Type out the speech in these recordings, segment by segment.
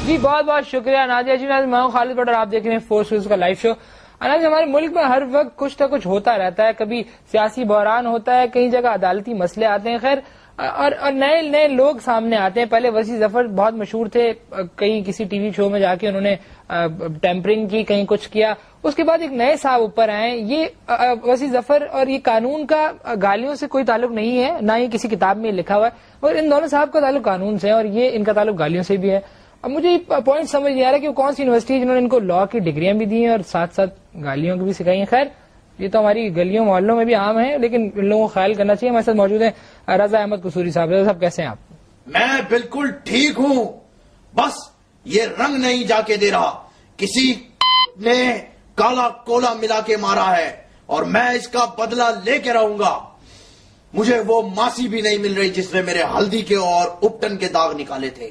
جی بہت بہت شکریہ نادیہ جی. میں ہوں خالد بٹ اور آپ دیکھ رہے ہیں فورس نیوز کا لائیو شو. ہمارے ملک میں ہر وقت کچھ نہ کچھ ہوتا رہتا ہے. کبھی سیاسی بحران ہوتا ہے, کئی جگہ عدالتی مسئلے آتے ہیں, خیر اور نئے نئے لوگ سامنے آتے ہیں. پہلے وسیع ظفر بہت مشہور تھے, کہیں کسی ٹی وی شو میں جا کے انہوں نے ٹیمپرنگ کی, کہیں کچھ کیا. اس کے بعد ایک نئے صاحب اوپر آئے. یہ وسیع ظفر اور یہ قانون کا گالیوں سے کوئی تعلق نہیں ہے, نہ ہی کسی کتاب میں لکھا ہوا ہے, اور ان دونوں صاحب کا تعلق قانون سے ہے اور یہ ان کا تعلق گالیوں سے بھی ہے. اب مجھے پوائنٹ سمجھ نہیں آ رہا کہ وہ کون سی یونیورسٹی جنہوں نے ان کو لا کی ڈگریاں بھی دی ہیں اور ساتھ ساتھ گالیوں کی بھی سکھائی ہیں. خیر یہ تو ہماری گلیوں محلوں میں بھی عام ہے, لیکن ان لوگوں کو خیال کرنا چاہیے. ہمارے ساتھ موجود ہیں رضا احمد قصوری صاحب. رضا صاحب کیسے ہیں آپ؟ میں بالکل ٹھیک ہوں, بس یہ رنگ نہیں جا کے دے رہا, کسی نے کالا کولا ملا کے مارا ہے اور میں اس کا بدلہ لے کے رہوں گا. مجھے وہ ماسی بھی نہیں مل رہی جس نے میرے ہلدی کے اور اپٹن کے داغ نکالے تھے,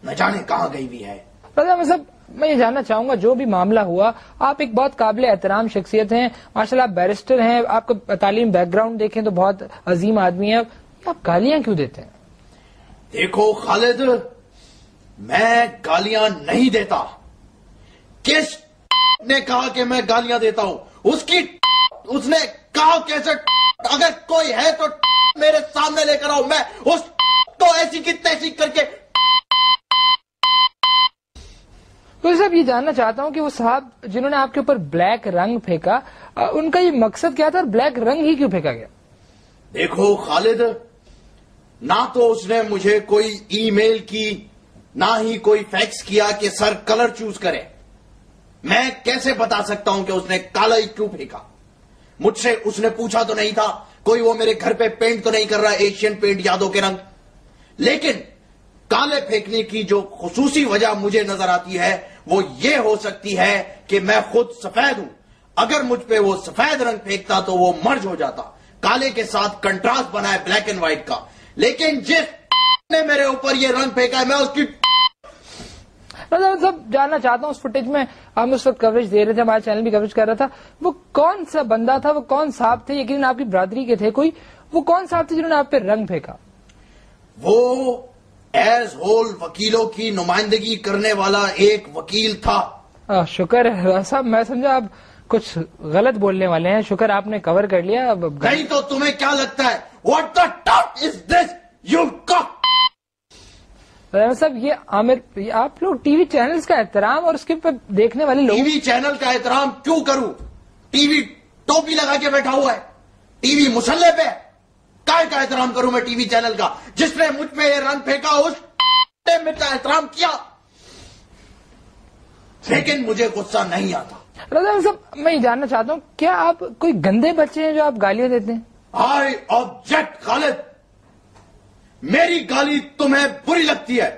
نہ جانے کہاں گئی بھی ہے. رضا صاحب میں یہ جاننا چاہوں گا, جو بھی معاملہ ہوا, آپ ایک بہت قابل احترام شخصیت ہیں, ماشاءاللہ آپ بیرسٹر ہیں, آپ کا تعلیم بیک گراؤنڈ دیکھیں تو بہت عظیم آدمی ہیں, آپ گالیاں کیوں دیتے ہیں؟ دیکھو خالد, میں گالیاں نہیں دیتا. کس نے کہا کہ میں گالیاں دیتا ہوں؟ اس نے کہا کیسے؟ اگر کوئی ہے تو میرے سامنے لے کر آؤ, میں اس تو ایسی کی تیسی کر کے. تو صاحب یہ جاننا چاہتا ہوں کہ وہ صاحب جنہوں نے آپ کے اوپر بلیک رنگ پھینکا, ان کا یہ مقصد کیا تھا اور بلیک رنگ ہی کیوں پھینکا گیا؟ دیکھو خالد, نہ تو اس نے مجھے کوئی ای میل کی, نہ ہی کوئی فیکس کیا کہ سر کلر چوز کرے. میں کیسے بتا سکتا ہوں کہ اس نے کالا ہی کیوں پھینکا؟ مجھ سے اس نے پوچھا تو نہیں تھا, کوئی وہ میرے گھر پہ پینٹ تو نہیں کر رہا ایشین پینٹ یادوں کے رنگ. لیکن کالے پھینکنے کی جو خصوصی وجہ مجھے نظر آتی ہے وہ یہ ہو سکتی ہے کہ میں خود سفید ہوں. اگر مجھ پہ وہ سفید رنگ پھینکتا تو وہ مرج ہو جاتا, کالے کے ساتھ کنٹراسٹ بنا ہے بلیک اینڈ وائٹ کا. لیکن جس نے میرے اوپر یہ رنگ پھینکا ہے, میں اس کی سب جاننا چاہتا ہوں. اس فوٹیج میں ہم اس وقت کوریج دے رہے تھے, ہمارا چینل بھی کوریج کر رہا تھا, وہ کون سا بندہ تھا, وہ کون صاحب تھے, یقیناً آپ کی برادری کے تھے کوئی, وہ کون صاحب تھے جنہوں نے آپ پہ رنگ پھینکا؟ وہ ایز ہول وکیلوں کی نمائندگی کرنے والا ایک وکیل تھا. شکر ہے صاحب, میں سمجھا آپ کچھ غلط بولنے والے ہیں, شکر آپ نے کور کر لیا. نہیں تو تمہیں کیا لگتا ہے؟ What the talk is this you کاک؟ صاحب یہ عامر, آپ لوگ ٹی وی چینلز کا احترام اور اس کے دیکھنے والے لوگ. ٹی وی چینل کا احترام کیوں کروں؟ ٹی وی ٹوپی لگا کے بیٹھا ہوا ہے, ٹی وی مسلح پہ. کائے کا احترام کروں میں ٹی وی چینل کا؟ جس نے مجھ پہ یہ رنگ پھینکا اس نے میرا احترام کیا, لیکن مجھے غصہ نہیں آتا. رضا صاحب میں یہ جاننا چاہتا ہوں, کیا آپ کوئی گندے بچے ہیں جو آپ گالیاں دیتے ہیں؟ آئی آبجیکٹ خالد, میری گالی تمہیں بری لگتی ہے,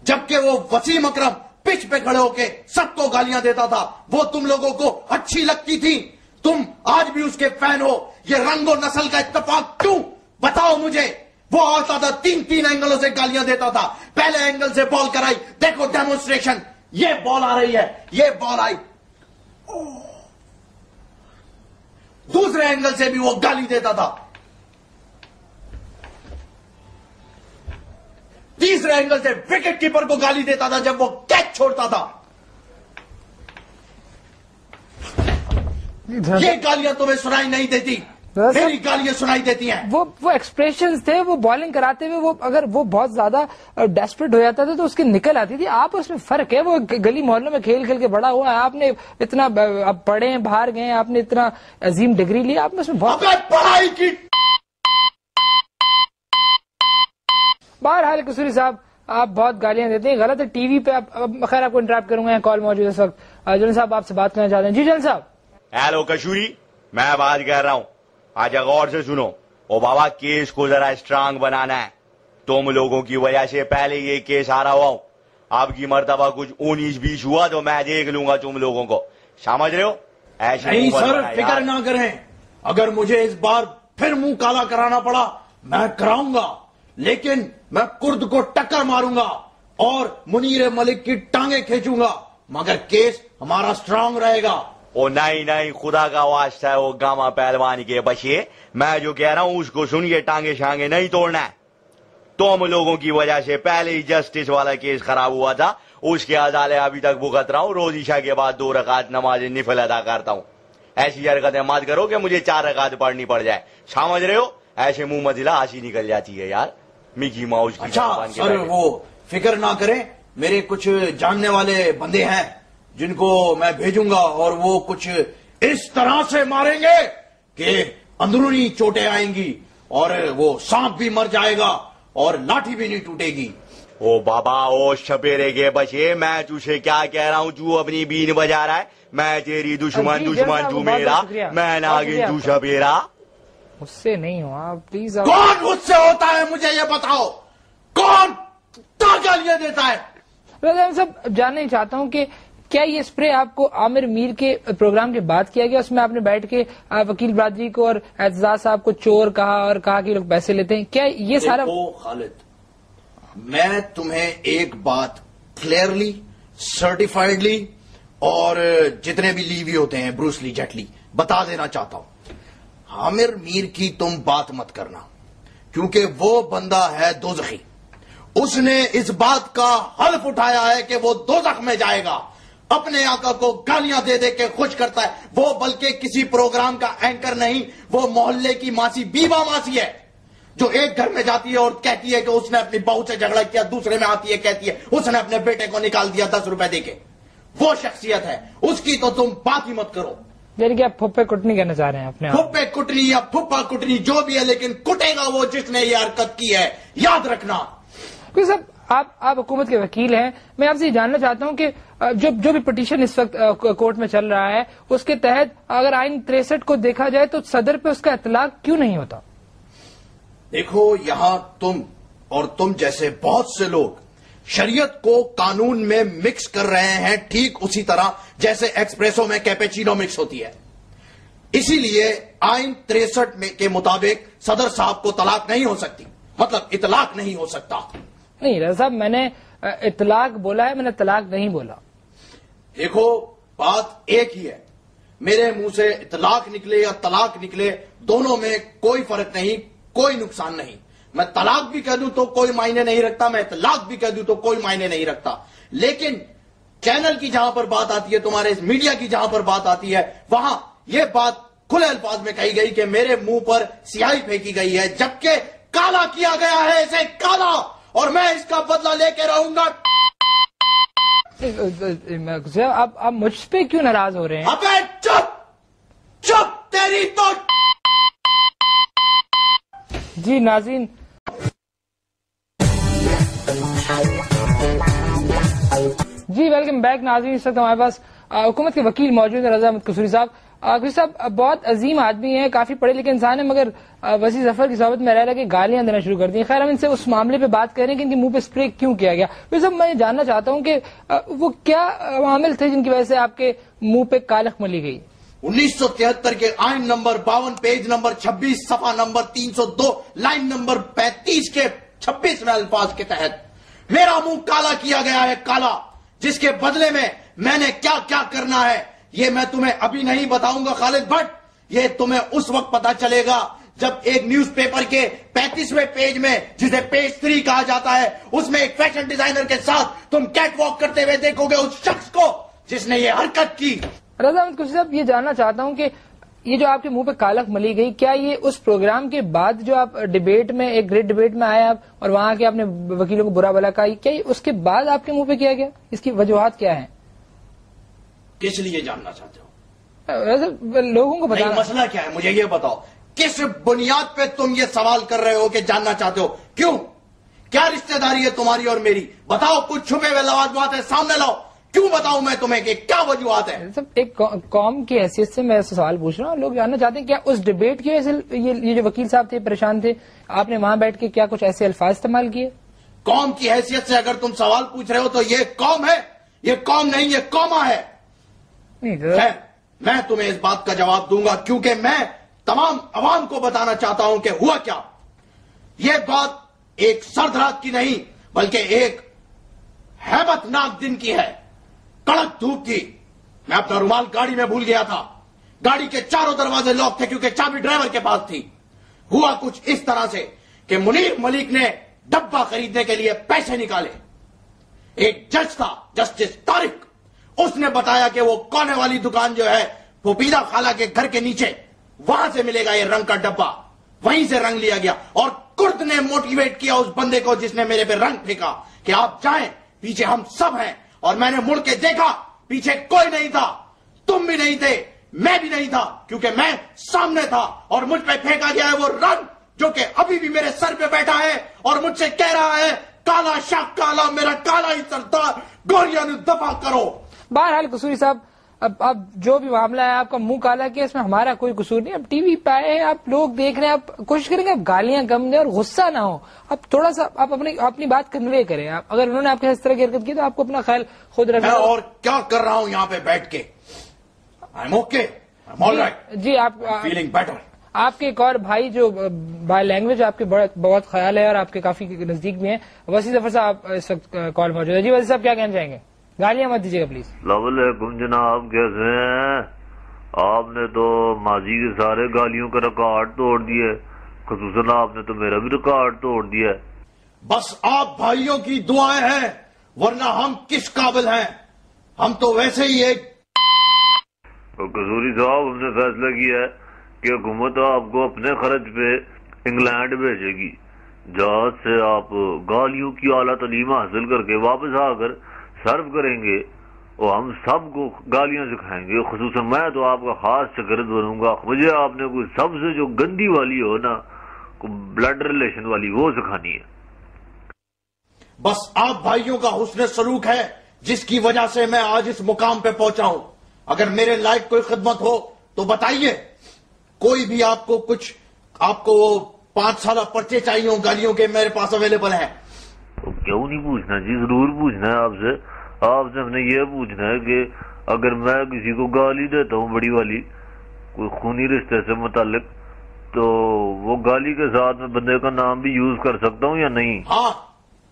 جبکہ وہ وسیم اکرم پچ پہ کھڑے ہو کے سب کو گالیاں دیتا تھا, وہ تم لوگوں کو اچھی لگتی تھی. تم آج بھی اس کے فین ہو. یہ رنگ و نسل کا اتفاق کیوں؟ بتاؤ مجھے. وہ آتا تھا, تین اینگلوں سے گالیاں دیتا تھا. پہلے اینگل سے بال کرائی, دیکھو ڈیمونسٹریشن, یہ بال آ رہی ہے, یہ بال آئی. دوسرے اینگل سے بھی وہ گالی دیتا تھا. تیسرے اینگل سے وکٹ کیپر کو گالی دیتا تھا جب وہ کیچ چھوڑتا تھا. یہ گالیاں تمہیں سنائی نہیں دیتی, میری گالیاں سنائی دیتی ہیں. وہ ایکسپریشنز تھے, وہ بالنگ کراتے ہوئے وہ اگر وہ بہت زیادہ ڈیسپریٹ ہو جاتا تھا تو اس کی نکل آتی تھی. آپ اس میں فرق ہے, وہ گلی محلوں میں کھیل کھیل کے بڑا ہوا ہے, آپ نے اتنا پڑھے ہیں, باہر گئے, آپ نے اتنا عظیم ڈگری لی, آپ نے اس میں بہت پڑھائی کی. بہرحال قصوری صاحب آپ بہت گالیاں دیتے ہیں, غلط ہے. ٹی وی پہ خیر آپ کو انٹراپٹ کروں گا, کال موجود ہے اس وقت. جن صاحب آپ سے بات کرنا چاہتے ہیں. جی جن صاحب. ہیلو قصوری, میں بات کر رہا ہوں. آجا غور سے سنو. او بابا کیس کو ذرا اسٹرانگ بنانا ہے. تم لوگوں کی وجہ سے پہلے یہ کیس ہارا ہوا ہوں, اب کی مرتبہ کچھ 19-20 ہوا تو میں دیکھ لوں گا تم لوگوں کو, سمجھ رہے ہو؟ ایسے نہیں سر, فکر نہ کریں. اگر مجھے اس بار پھر منہ کالا کرانا پڑا میں کراؤں گا, لیکن میں کرد کو ٹکر ماروں گا اور منیر ملک کی ٹانگیں کھینچوں گا, مگر کیس ہمارا اسٹرانگ رہے گا. او نہیں, خدا کا واسطہ ہے وہ گاما پہلوان کے بچے, میں جو کہہ رہا ہوں اس کو سن, یہ ٹانگے شانگے نہیں توڑنا ہے. तुम लोगों की वजह से पहले ही जस्टिस वाला केस खराब हुआ था, उसके अदाले अभी तक भुगत रहा हूँ। रोज ईशा के बाद 2 रकात नमाज निफल अदा करता हूँ। ऐसी हरकतें मत करो कि मुझे 4 रकात पढ़नी पड़ जाए, समझ रहे हो? ऐसे मुंह मजिला हंसी निकल जाती है यार, मिकी माउस की। अच्छा सर, वो फिक्र ना करें, मेरे कुछ जानने वाले बंदे हैं जिनको मैं भेजूंगा और वो कुछ इस तरह से मारेंगे कि अंदरूनी चोटें आएंगी और वो सांप भी मर जाएगा और लाठी भी नहीं टूटेगी। ओ बाबा, ओ शपेरे के बचे, मैं तुझे क्या कह रहा हूँ? तू अपनी बीन बजा रहा है। मैं तेरी दुश्मन, दुश्मन तू मेरा, मैं नागिन तू शपेरा। उससे नहीं हो आप प्लीज। कौन मुझसे होता है मुझे ये बताओ, कौन गालियां देता है? मैं सब जानना ही चाहता हूँ कि क्या ये स्प्रे आपको आमिर मीर के प्रोग्राम के बाद किया गया? उसमें आपने बैठ के वकील बरादरी को और एतजाज साहब को चोर कहा और कहा कि लोग पैसे लेते हैं, क्या ये सारा? खालिद, मैं तुम्हें एक बात क्लियरली, सर्टिफाइडली और जितने भी लीवी होते हैं, ब्रूस ली, जेट ली, बता देना चाहता हूं। आमिर मीर की तुम बात मत करना, क्योंकि वो बंदा है दोज़खी। उसने इस बात का हल्फ उठाया है कि वो दोज़ख में जाएगा। अपने आका को गालियां दे दे के खुश करता है वो, बल्कि किसी प्रोग्राम का एंकर नहीं, वो मोहल्ले की मासी, बीबा मासी है, जो एक घर में जाती है और कहती है कि उसने अपनी बहू से झगड़ा किया, दूसरे में आती है कहती है उसने अपने बेटे को निकाल दिया 10 रुपए देके। वो शख्सियत है उसकी, तो तुम बात ही मत करो। यानी कि आप फुप्पे कुटनी करना चाह रहे हैं अपने? फुप्पे कुटनी या फुप्पा कुटनी जो भी है, लेकिन कुटेगा वो जिसने ये हरकत की है, याद रखना। क्योंकि साहब आप हुकूमत के वकील हैं, मैं आपसे ये जानना चाहता हूं कि जो भी पिटीशन इस वक्त कोर्ट में चल रहा है, उसके तहत अगर आइन 63 को देखा जाए तो सदर पे उसका इतलाक क्यों नहीं होता? देखो, यहां तुम और तुम जैसे बहुत से लोग शरीयत को कानून में मिक्स कर रहे हैं, ठीक उसी तरह जैसे एक्सप्रेसो में कैपेचिनो मिक्स होती है। इसीलिए आइन 63 के मुताबिक सदर साहब को तलाक नहीं हो सकती, मतलब इतलाक नहीं हो सकता। नहीं रज़ा साहब, मैंने इतलाक बोला है, मैंने तलाक नहीं बोला। देखो, बात एक ही है, मेरे मुंह से इतलाक निकले या तलाक निकले, दोनों में कोई फर्क नहीं, कोई नुकसान नहीं। मैं तलाक भी कह दूं तो कोई मायने नहीं रखता, मैं इतलाक भी कह दूं तो कोई मायने नहीं रखता। लेकिन चैनल की जहां पर बात आती है, तुम्हारे इस मीडिया की जहां पर बात आती है, वहां यह बात खुले अल्फाज में कही गई कि मेरे मुंह पर स्याही फेंकी गई है, जबकि काला किया गया है इसे काला, और मैं इसका बदला लेके रहूंगा। आप मुझ पे क्यों नाराज हो रहे हैं? अबे चुप चुप, तेरी तो। जी नाज़रीन, जी वेलकम बैक नाज़रीन। इस वक्त हमारे पास हुकूमत के वकील मौजूद है, रज़ा अहमद कसूरी साहब। कसूरी साहब बहुत अजीम आदमी है, काफी पढ़े लिखे इंसान है, मगर वसी जफर की सोबत में रह रहा के गालियां देना शुरू कर दी। खैर, हम इनसे उस मामले पे बात करें कि इनके मुंह पे स्प्रे क्यों किया गया। फिर सब मैं जानना चाहता हूं कि वो क्या मामले थे जिनकी वजह से आपके मुंह पे कालख मली गई? 1973 के आइन नंबर 52, पेज नंबर 26, सफा नंबर 302, लाइन नंबर 35 के 26वें अल्फाज के तहत मेरा मुंह काला किया गया है, काला, जिसके बदले में मैंने क्या क्या करना है ये मैं तुम्हें अभी नहीं बताऊंगा खालिद भट्ट। ये तुम्हें उस वक्त पता चलेगा जब एक न्यूज़पेपर के 35वें पेज में, जिसे पेज 3 कहा जाता है, उसमें एक फैशन डिजाइनर के साथ तुम कैट वॉक करते हुए देखोगे उस शख्स को जिसने ये हरकत की। रज़ा अहमद कसूरी साहब, ये जानना चाहता हूं कि ये जो आपके मुंह पे कालख मली गई, क्या ये उस प्रोग्राम के बाद जो आप डिबेट में, एक ग्रेट डिबेट में आए आप और वहां के आपने वकीलों को बुरा भला कहा, क्या ये उसके बाद आपके मुंह पे किया गया? इसकी वजूहात क्या है? किस लिए जानना चाहते हो? लोगों को बताना। मसला क्या है मुझे ये बताओ, किस बुनियाद पे तुम ये सवाल कर रहे हो कि जानना चाहते हो? क्यों? क्या रिश्तेदारी है तुम्हारी और मेरी? बताओ, कुछ छुपे हुए लवाजमात है सामने लाओ। क्यों बताऊं मैं तुम्हें कि क्या वजूहात है? सब एक कौम की हैसियत से मैं सवाल पूछ रहा हूँ। लोग जानना चाहते हैं क्या उस डिबेट की वजह से ये जो वकील साहब थे परेशान थे, आपने वहां बैठ के क्या कुछ ऐसे अल्फाज इस्तेमाल किए? कौम की हैसियत से अगर तुम सवाल पूछ रहे हो तो ये कौम है, ये कौम नहीं, ये कौमा है। मैं तुम्हें इस बात का जवाब दूंगा क्योंकि मैं तमाम अवाम को बताना चाहता हूं कि हुआ क्या। यह बात एक सर्द रात की नहीं बल्कि एक हैबतनाक दिन की है, कड़क धूप की। मैं अपना रुमाल गाड़ी में भूल गया था। गाड़ी के चारों दरवाजे लॉक थे क्योंकि चाबी ड्राइवर के पास थी। हुआ कुछ इस तरह से कि मुनीर मलिक ने डब्बा खरीदने के लिए पैसे निकाले। एक जज था, जस्टिस तारिक, उसने बताया कि वो कोने वाली दुकान जो है फुपीदा खाला के घर के नीचे, वहां से मिलेगा ये रंग का डब्बा। वहीं से रंग लिया गया और कुर्द ने मोटिवेट किया उस बंदे को जिसने मेरे पे रंग फेंका कि आप जाएं, पीछे हम सब हैं। और मैंने मुड़ के देखा, पीछे कोई नहीं था, तुम भी नहीं थे, मैं भी नहीं था, क्योंकि मैं सामने था। और मुझ पे फेंका गया है वो रंग जो कि अभी भी मेरे सर पे बैठा है और मुझसे कह रहा है, काला शाह काला, मेरा काला ही सरदार, गोरिया ने दफा करो। बहरहाल कसूरी साहब, अब जो भी मामला है, आपका मुंह काला किया, इसमें हमारा कोई कसूर नहीं। अब टीवी पे आए हैं, आप लोग देख रहे हैं, आप कोशिश करेंगे आप गालियां कम दें और गुस्सा ना हो। अब थोड़ा सा आप अपनी बात कन्वे करें। आप अगर उन्होंने आपके इस तरह की हरकत की तो आपको अपना ख्याल खुद रखना। और क्या कर रहा हूं यहाँ पे बैठ के? I am okay, I am alright जी। आप फीलिंग बेटर। आपके एक और भाई जो बाय लैंग्वेज आपके बहुत ख्याल है और आपके काफी नजदीक भी हैं, वसी जफर साहब इस वक्त कॉल मौजूद है। जी वसी साहब, क्या कहना चाहेंगे? गालियां मत दीजिएगा प्लीज। अस्सलामुअलैकुम जनाब, कैसे हैं? आपने तो माजी के सारे गालियों का रिकॉर्ड तोड़ दिए, खुसूसन आपने तो मेरा भी रिकॉर्ड तोड़ दिया। बस आप भाइयों की दुआएं हैं, वरना हम किस काबिल हैं? हम तो वैसे ही एक। कसूरी साहब, हमने फैसला किया है कि हुकूमत आपको अपने खर्च पे इंग्लैंड भेजेगी, जहां से आप गालियों की आला तालीम हासिल करके वापस आकर सर्व करेंगे और हम सबको गालियां सिखाएंगे। खुसूसन मैं तो आपका खास शागिर्द बनूंगा। मुझे आपने कोई सबसे जो गंदी वाली हो ना, ब्लड रिलेशन वाली, वो सिखानी है। बस आप भाइयों का हुस्न सलूक है जिसकी वजह से मैं आज इस मुकाम पे पहुंचा हूं। अगर मेरे लायक कोई खिदमत हो तो बताइए। कोई भी आपको 5 साल पर्चे चाहिए हो गालियों के, मेरे पास अवेलेबल है। तो क्यों नहीं पूछना जी, जरूर पूछना है आपसे। आपसे हमने ये पूछना है कि अगर मैं किसी को गाली देता हूँ बड़ी वाली, कोई खूनी रिश्ते से मुतालिक, तो वो गाली के साथ में बंदे का नाम भी यूज कर सकता हूँ या नहीं? हाँ,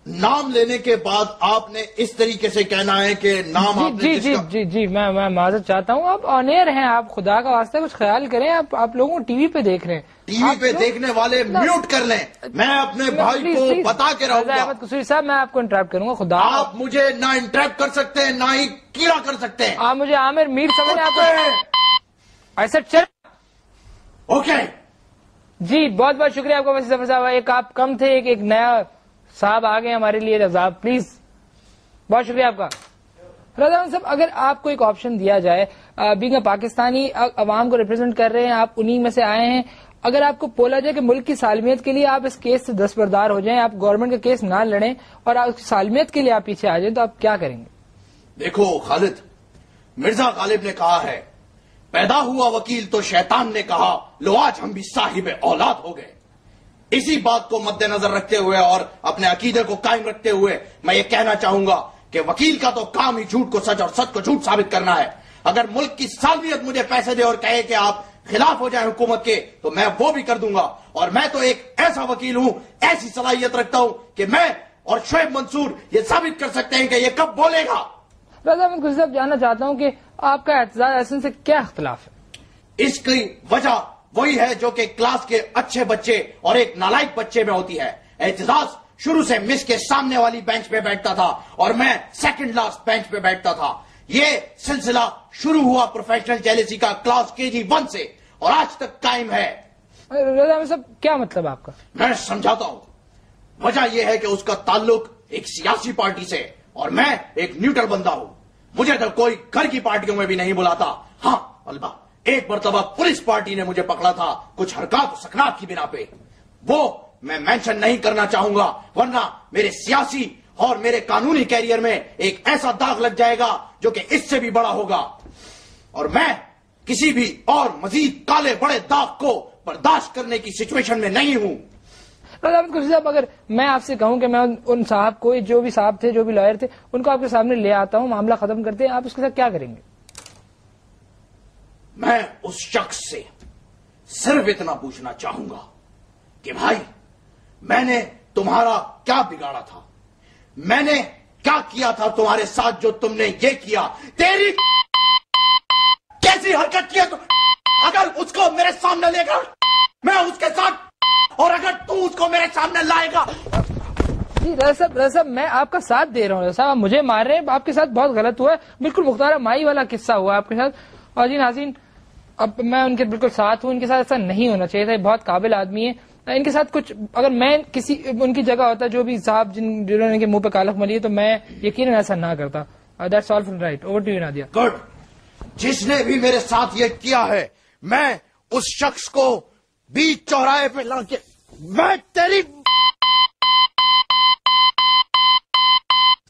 नाम लेने के बाद आपने इस तरीके से कहना है कि नाम आपने जी, मैं माजरत चाहता हूँ। आप ऑन एयर हैं, आप खुदा का वास्ते कुछ ख्याल करें। आप लोगों को टीवी पे देख रहे हैं, टीवी पे देखने वाले म्यूट कर लें। मैं अपने भाई को बता के रहूंगा। अहमद कसूरी साहब, मैं आपको इंटरप्ट करूंगा। खुदा, आप मुझे ना इंटरप्ट कर सकते हैं, ना ही कीड़ा कर सकते हैं। आप मुझे आमिर मीर समझ आपको ऐसा चल। ओके जी, बहुत बहुत शुक्रिया आपका वसी जफर साहब। एक आप कम थे, एक नया साहब आ गए हमारे लिए। रजा प्लीज, बहुत शुक्रिया आपका। रजा साहब, अगर आपको एक ऑप्शन दिया जाए, बीइंग अ पाकिस्तानी, अवाम को रिप्रेजेंट कर रहे हैं, आप उन्हीं में से आए हैं, अगर आपको बोला जाए कि मुल्क की सालमियत के लिए आप इस केस से दस्तबरदार हो जाएं, आप गवर्नमेंट का केस ना लड़ें और आप सालमियत के लिए आप पीछे आ जाएं, तो आप क्या करेंगे? देखो खालिद, मिर्जा गालिब ने कहा है, पैदा हुआ वकील तो शैतान ने कहा, लो आज हम भी साहिब औलाद हो गए। इसी बात को मद्देनजर रखते हुए और अपने अकीदे को कायम रखते हुए मैं ये कहना चाहूंगा कि वकील का तो काम ही झूठ को सच और सच को झूठ साबित करना है। अगर मुल्क की सालमियत मुझे पैसे दे और कहे कि आप खिलाफ हो जाए हुकूमत के, तो मैं वो भी कर दूंगा। और मैं तो एक ऐसा वकील हूं, ऐसी सलाहियत रखता हूं कि मैं और शोएब मंसूर ये साबित कर सकते हैं कि ये कब बोलेगा। रजा अहमद कुरैशी साहब, जानना चाहता हूं कि आपका एहतजाज हसन से क्या इख्तिलाफ है? इसकी वजह वही है जो कि क्लास के अच्छे बच्चे और एक नालायक बच्चे में होती है। एहतजाज शुरू से मिस के सामने वाली बेंच पे बैठता था और मैं सेकंड लास्ट बेंच पे बैठता था। ये सिलसिला शुरू हुआ प्रोफेशनल जेलेसी का क्लास KG1 से और आज तक कायम है। रजा अहमद साहब, क्या मतलब आपका? मैं समझाता हूं। वजह यह है कि उसका ताल्लुक एक सियासी पार्टी से और मैं एक न्यूट्रल बंदा हूं। मुझे तो कोई घर की पार्टियों में भी नहीं बुलाता। हाँ, अलबत्ता एक मरतबा पुलिस पार्टी ने मुझे पकड़ा था कुछ हरकत सकनात की बिना पे। वो मैं मेंशन नहीं करना चाहूंगा, वरना मेरे सियासी और मेरे कानूनी कैरियर में एक ऐसा दाग लग जाएगा जो कि इससे भी बड़ा होगा। और मैं किसी भी और मजीद काले बड़े दाग को बर्दाश्त करने की सिचुएशन में नहीं हूं। अहमद कुरैशी साहब, अगर मैं आपसे कहूं कि मैं उन साहब को, जो भी साहब थे, जो भी लॉयर थे, उनको आपके सामने ले आता हूं, मामला खत्म करते हैं, आप उसके साथ क्या करेंगे? मैं उस शख्स से सिर्फ इतना पूछना चाहूंगा कि भाई, मैंने तुम्हारा क्या बिगाड़ा था? मैंने क्या किया था तुम्हारे साथ जो तुमने ये किया? तेरी कैसी हरकत की है तुम? अगर उसको मेरे सामने लेकर मैं उसके साथ, और अगर तू उसको मेरे सामने लाएगा جی رضا صاحب میں آپ کا ساتھ دے رہا ہوں، رضا صاحب آپ مجھے مار رہے ہیں، آپ کے ساتھ بہت غلط ہوا ہے، بالکل مختار مائی والا قصہ ہوا آپ کے ساتھ. اور جی ناظرین اب میں ان کے بالکل ساتھ ہوں، ان کے ساتھ ایسا نہیں ہونا چاہیے تھا، یہ بہت قابل آدمی ہے. ان کے ساتھ کچھ اگر میں کسی ان کی جگہ ہوتا، جو بھی صاحب جنہوں نے منہ پہ کالخ ملی ہے، تو میں یقیناً ایسا نہ کرتا. That's all from right. Over to you Nadia. Good. جس نے بھی میرے ساتھ یہ کیا ہے میں اس شخص کو بیچ چوراہے پہ لا کے میں تیری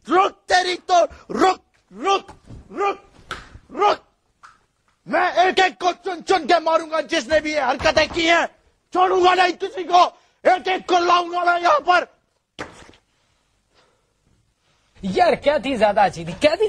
رک میں ایک ایک کو چن چن کے ماروں گا. جس نے بھی یہ حرکتیں کی ہیں چھوڑوں گا نہیں کسی کو، ایک ایک کو لاؤں گا نا یہاں پر. یار کیا تھی زیادہ اچھی تھی، کیا تھی